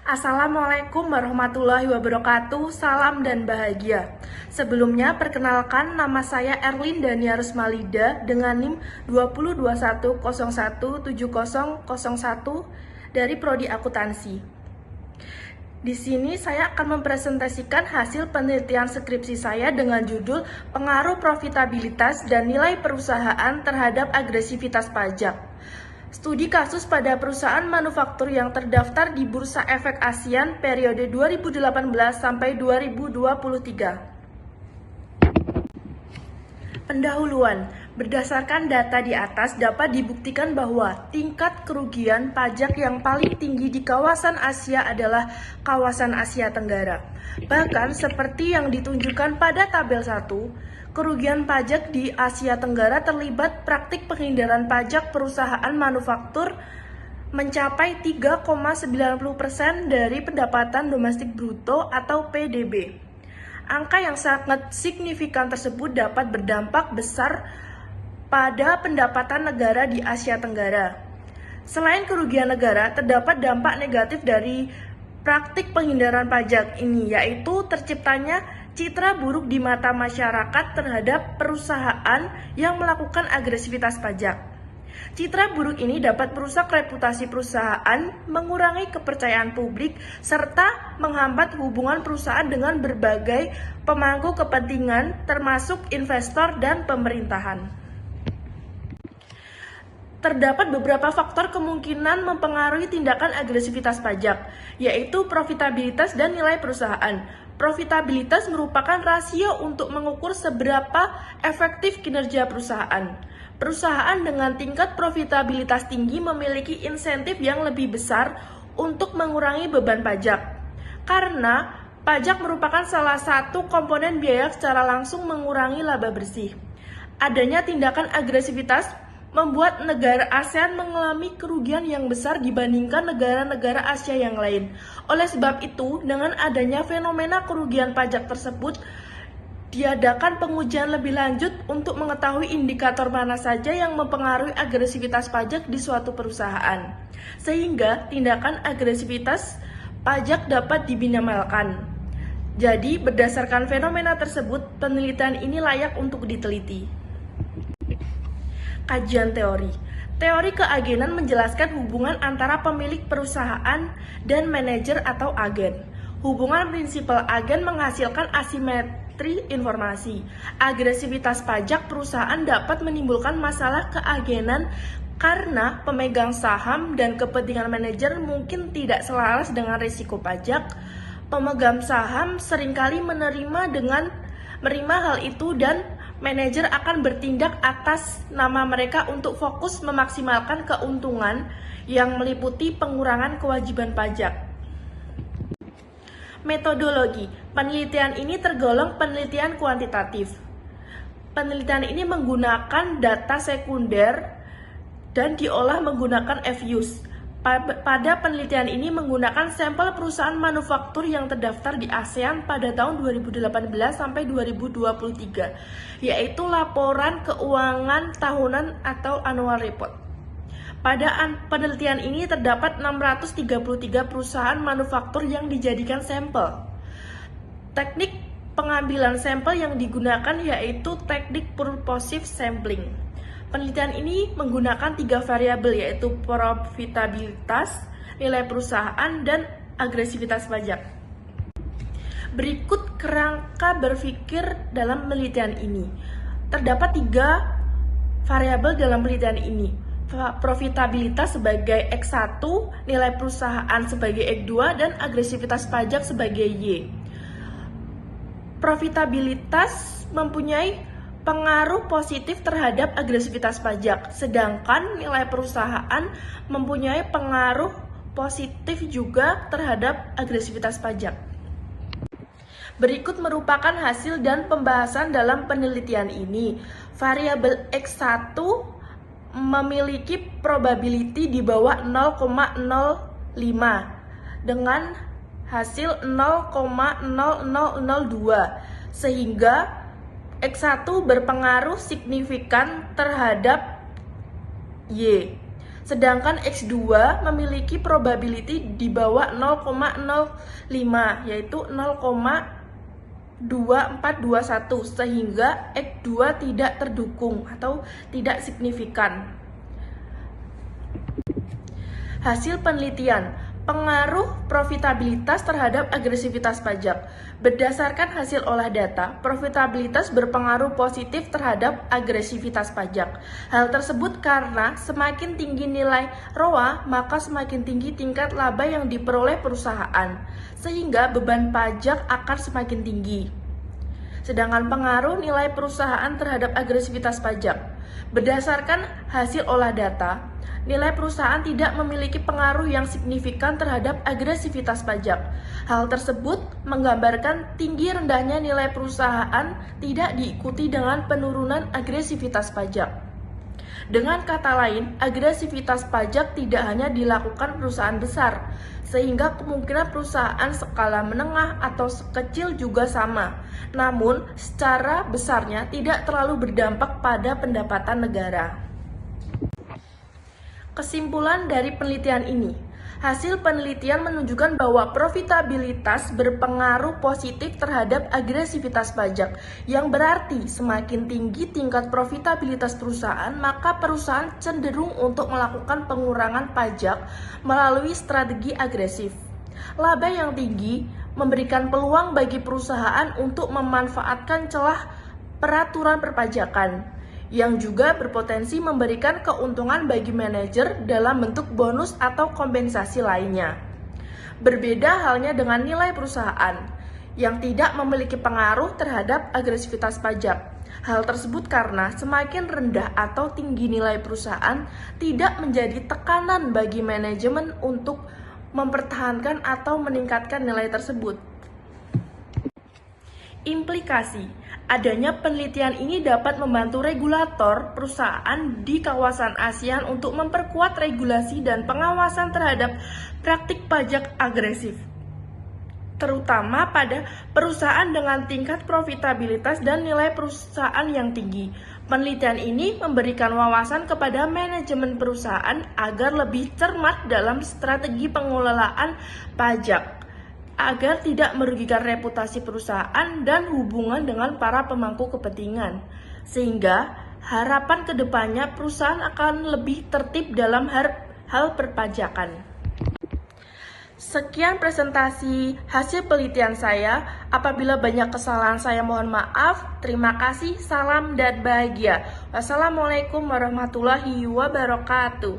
Assalamualaikum warahmatullahi wabarakatuh, salam dan bahagia. Sebelumnya, perkenalkan nama saya Erlin Dania Rusmalida dengan NIM 2021017001 dari Prodi Akuntansi. Di sini saya akan mempresentasikan hasil penelitian skripsi saya dengan judul Pengaruh Profitabilitas dan Nilai Perusahaan Terhadap Agresivitas Pajak. Studi kasus pada perusahaan manufaktur yang terdaftar di Bursa Efek ASEAN periode 2018 sampai 2023. Pendahuluan, berdasarkan data di atas dapat dibuktikan bahwa tingkat kerugian pajak yang paling tinggi di kawasan Asia adalah kawasan Asia Tenggara. Bahkan seperti yang ditunjukkan pada tabel 1, kerugian pajak di Asia Tenggara terlibat praktik penghindaran pajak perusahaan manufaktur mencapai 3,90% dari pendapatan domestik bruto atau PDB. Angka yang sangat signifikan tersebut dapat berdampak besar pada pendapatan negara di Asia Tenggara. Selain kerugian negara, terdapat dampak negatif dari praktik penghindaran pajak ini, yaitu terciptanya citra buruk di mata masyarakat terhadap perusahaan yang melakukan agresivitas pajak. Citra buruk ini dapat merusak reputasi perusahaan, mengurangi kepercayaan publik, serta menghambat hubungan perusahaan dengan berbagai pemangku kepentingan, termasuk investor dan pemerintahan. Terdapat beberapa faktor kemungkinan mempengaruhi tindakan agresivitas pajak, yaitu profitabilitas dan nilai perusahaan. Profitabilitas merupakan rasio untuk mengukur seberapa efektif kinerja perusahaan. Perusahaan dengan tingkat profitabilitas tinggi memiliki insentif yang lebih besar untuk mengurangi beban pajak. Karena pajak merupakan salah satu komponen biaya secara langsung mengurangi laba bersih. Adanya tindakan agresivitas membuat negara ASEAN mengalami kerugian yang besar dibandingkan negara-negara Asia yang lain. Oleh sebab itu, dengan adanya fenomena kerugian pajak tersebut, diadakan pengujian lebih lanjut untuk mengetahui indikator mana saja yang mempengaruhi agresivitas pajak di suatu perusahaan, sehingga tindakan agresivitas pajak dapat diminimalkan. Jadi, berdasarkan fenomena tersebut, penelitian ini layak untuk diteliti. Kajian teori. Teori keagenan menjelaskan hubungan antara pemilik perusahaan dan manajer atau agen. Hubungan prinsipal agen menghasilkan asimetri informasi. Agresivitas pajak perusahaan dapat menimbulkan masalah keagenan karena pemegang saham dan kepentingan manajer mungkin tidak selaras dengan risiko pajak. Pemegang saham seringkali menerima hal itu dan manajer akan bertindak atas nama mereka untuk fokus memaksimalkan keuntungan yang meliputi pengurangan kewajiban pajak. Metodologi penelitian ini tergolong penelitian kuantitatif. Penelitian ini menggunakan data sekunder dan diolah menggunakan FUs. Pada penelitian ini menggunakan sampel perusahaan manufaktur yang terdaftar di ASEAN pada tahun 2018 sampai 2023, yaitu laporan keuangan tahunan atau annual report. Pada penelitian ini terdapat 633 perusahaan manufaktur yang dijadikan sampel. Teknik pengambilan sampel yang digunakan yaitu teknik purposive sampling. Penelitian ini menggunakan 3 variabel, yaitu profitabilitas, nilai perusahaan, dan agresivitas pajak. Berikut kerangka berpikir dalam penelitian ini. Terdapat 3 variabel dalam penelitian ini. Profitabilitas sebagai X1, nilai perusahaan sebagai X2, dan agresivitas pajak sebagai Y. Profitabilitas mempunyai pengaruh positif terhadap agresivitas pajak, sedangkan nilai perusahaan mempunyai pengaruh positif juga terhadap agresivitas pajak. Berikut merupakan hasil dan pembahasan dalam penelitian ini. Variabel X1 memiliki probability di bawah 0,05 dengan hasil 0,0002, sehingga X1 berpengaruh signifikan terhadap Y. Sedangkan X2 memiliki probability di bawah 0,05, yaitu 0,2421, sehingga X2 tidak terdukung atau tidak signifikan. Hasil penelitian, pengaruh profitabilitas terhadap agresivitas pajak. Berdasarkan hasil olah data, profitabilitas berpengaruh positif terhadap agresivitas pajak. Hal tersebut karena semakin tinggi nilai ROA, maka semakin tinggi tingkat laba yang diperoleh perusahaan, sehingga beban pajak akan semakin tinggi. Sedangkan pengaruh nilai perusahaan terhadap agresivitas pajak. Berdasarkan hasil olah data, nilai perusahaan tidak memiliki pengaruh yang signifikan terhadap agresivitas pajak. Hal tersebut menggambarkan tinggi rendahnya nilai perusahaan tidak diikuti dengan penurunan agresivitas pajak. Dengan kata lain, agresivitas pajak tidak hanya dilakukan perusahaan besar, sehingga kemungkinan perusahaan skala menengah atau kecil juga sama. Namun, secara besarnya tidak terlalu berdampak pada pendapatan negara. Kesimpulan dari penelitian ini, hasil penelitian menunjukkan bahwa profitabilitas berpengaruh positif terhadap agresivitas pajak, yang berarti semakin tinggi tingkat profitabilitas perusahaan, maka perusahaan cenderung untuk melakukan pengurangan pajak melalui strategi agresif. Laba yang tinggi memberikan peluang bagi perusahaan untuk memanfaatkan celah peraturan perpajakan, yang juga berpotensi memberikan keuntungan bagi manajer dalam bentuk bonus atau kompensasi lainnya. Berbeda halnya dengan nilai perusahaan yang tidak memiliki pengaruh terhadap agresivitas pajak. Hal tersebut karena semakin rendah atau tinggi nilai perusahaan tidak menjadi tekanan bagi manajemen untuk mempertahankan atau meningkatkan nilai tersebut. Implikasi, adanya penelitian ini dapat membantu regulator perusahaan di kawasan ASEAN untuk memperkuat regulasi dan pengawasan terhadap praktik pajak agresif, terutama pada perusahaan dengan tingkat profitabilitas dan nilai perusahaan yang tinggi. Penelitian ini memberikan wawasan kepada manajemen perusahaan agar lebih cermat dalam strategi pengelolaan pajak, agar tidak merugikan reputasi perusahaan dan hubungan dengan para pemangku kepentingan, sehingga harapan kedepannya perusahaan akan lebih tertib dalam hal perpajakan. Sekian presentasi hasil penelitian saya. Apabila banyak kesalahan saya mohon maaf. Terima kasih, salam dan bahagia. Wassalamualaikum warahmatullahi wabarakatuh.